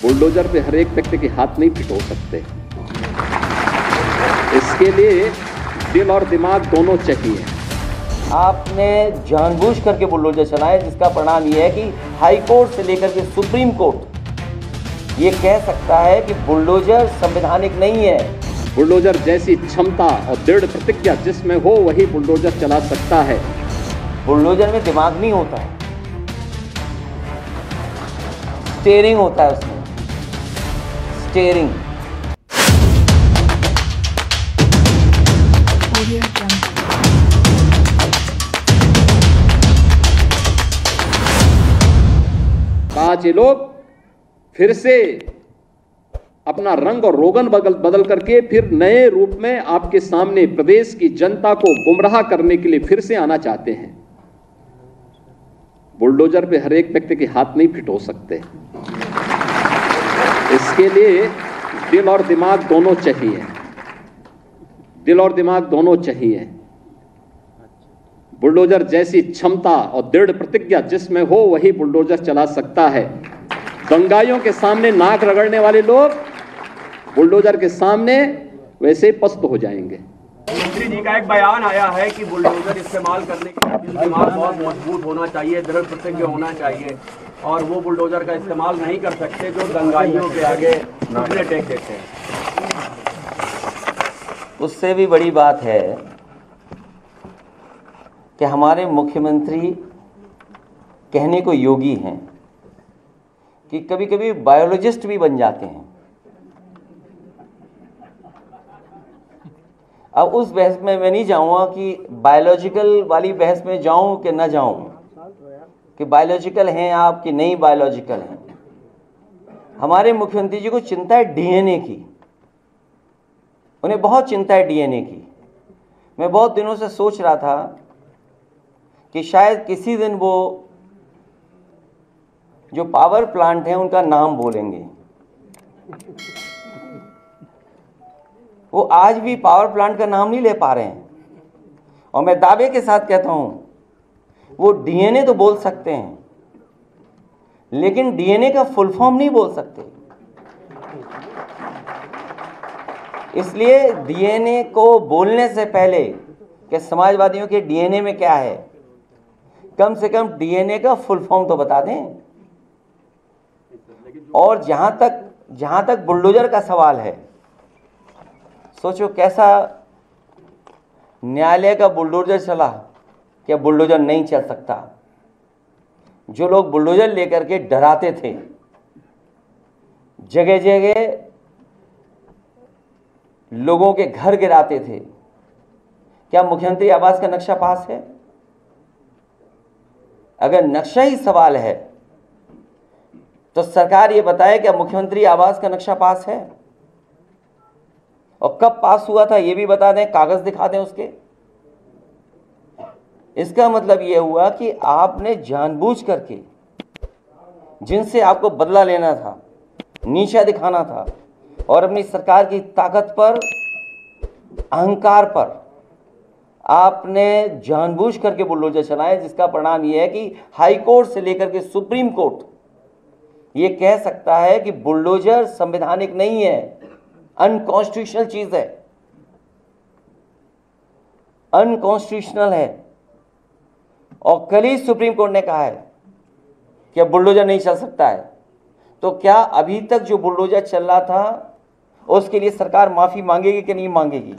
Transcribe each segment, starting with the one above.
Bulldozer पे हर एक व्यक्ति के हाथ नहीं फिट हो सकते। इसके लिए दिल और दिमाग दोनों चाहिए। आपने जानबूझ करके बुलडोजर चलाया, जिसका परिणाम ये है कि हाई कोर्ट से लेकर के सुप्रीम कोर्ट ये कह सकता है कि बुलडोजर संवैधानिक नहीं है। बुलडोजर जैसी क्षमता और दृढ़ प्रतिज्ञा जिसमें हो वही बुलडोजर चला सकता है। बुलडोजर में दिमाग नहीं होता है, स्टीयरिंग होता है उसमें, स्टीयरिंग। आज ये लोग फिर से अपना रंग और रोगन बदल करके फिर नए रूप में आपके सामने प्रदेश की जनता को गुमराह करने के लिए फिर से आना चाहते हैं। बुलडोजर पे हर एक व्यक्ति के हाथ नहीं फिट हो सकते। इसके लिए दिल और दिमाग दोनों चाहिए। दिल और दिमाग दोनों चाहिए। बुलडोजर जैसी क्षमता और दृढ़ प्रतिज्ञा जिसमें हो वही बुलडोजर चला सकता है। दंगाइयों के सामने नाक रगड़ने वाले लोग बुलडोजर के सामने वैसे ही पस्त हो जाएंगे। मंत्री जी का एक बयान आया है कि बुलडोजर इस्तेमाल करने के लिए दिमाग बहुत मजबूत होना चाहिए, दृढ़ प्रतिज्ञ होना चाहिए, और वो बुलडोजर का इस्तेमाल नहीं कर सकते जो दंगाइयों के आगे घुटने टेक देते हैं। उससे भी बड़ी बात है कि हमारे मुख्यमंत्री कहने को योगी हैं कि कभी कभी बायोलॉजिस्ट भी बन जाते हैं। अब उस बहस में मैं नहीं जाऊंगा कि बायोलॉजिकल वाली बहस में जाऊं कि ना जाऊं, कि बायोलॉजिकल हैं आप कि नहीं बायोलॉजिकल हैं। हमारे मुख्यमंत्री जी को चिंता है डीएनए की, उन्हें बहुत चिंता है डीएनए की। मैं बहुत दिनों से सोच रहा था कि शायद किसी दिन वो जो पावर प्लांट है उनका नाम बोलेंगे। वो आज भी पावर प्लांट का नाम नहीं ले पा रहे हैं, और मैं दावे के साथ कहता हूं वो डीएनए तो बोल सकते हैं, लेकिन डीएनए का फुल फॉर्म नहीं बोल सकते। इसलिए डीएनए को बोलने से पहले कि समाजवादियों के डीएनए में क्या है, कम से कम डीएनए का फुल फॉर्म तो बता दें। और जहां तक बुलडोजर का सवाल है, सोचो कैसा न्यायालय का बुलडोजर चला, क्या बुलडोजर नहीं चल सकता। जो लोग बुलडोजर लेकर के डराते थे, जगह जगह लोगों के घर गिराते थे, क्या मुख्यमंत्री आवास का नक्शा पास है? अगर नक्शा ही सवाल है तो सरकार ये बताए क्या मुख्यमंत्री आवास का नक्शा पास है, और कब पास हुआ था ये भी बता दें, कागज दिखा दें उसके। इसका मतलब ये हुआ कि आपने जानबूझ करके, जिनसे आपको बदला लेना था, नीचा दिखाना था, और अपनी सरकार की ताकत पर, अहंकार पर आपने जानबूझ करके बुलडोजर चलाए, जिसका परिणाम यह है कि हाई कोर्ट से लेकर के सुप्रीम कोर्ट ये कह सकता है कि बुलडोजर संवैधानिक नहीं है, अनकॉन्स्टिट्यूशनल चीज है, अनकॉन्स्टिट्यूशनल है। और कल ही सुप्रीम कोर्ट ने कहा है कि अब बुलडोजर नहीं चल सकता है। तो क्या अभी तक जो बुलडोजर चल रहा था उसके लिए सरकार माफी मांगेगी कि नहीं मांगेगी?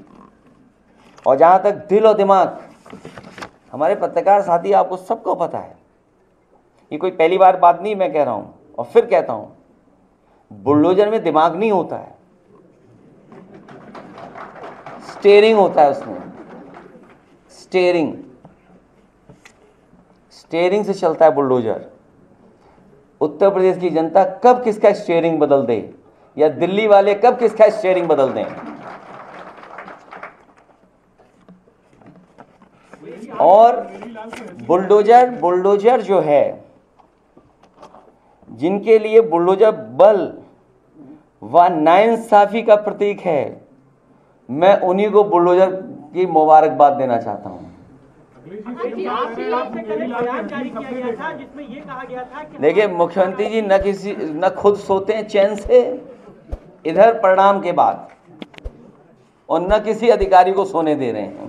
और जहां तक दिल और दिमाग, हमारे पत्रकार साथी आपको सबको पता है, ये कोई पहली बार बात नहीं मैं कह रहा हूं, और फिर कहता हूं, बुलडोजर में दिमाग नहीं होता है, स्टीयरिंग होता है उसमें, स्टीयरिंग। स्टीयरिंग से चलता है बुलडोजर। उत्तर प्रदेश की जनता कब किसका स्टीयरिंग बदल दे, या दिल्ली वाले कब किसका स्टीयरिंग बदल दें। और बुलडोजर जो है, जिनके लिए बुलडोजर बल व नाइंसाफी का प्रतीक है, मैं उन्हीं को बुलडोजर की मुबारकबाद देना चाहता हूं। देखिए मुख्यमंत्री जी न खुद सोते हैं चैन से इधर परिणाम के बाद, और न किसी अधिकारी को सोने दे रहे हैं।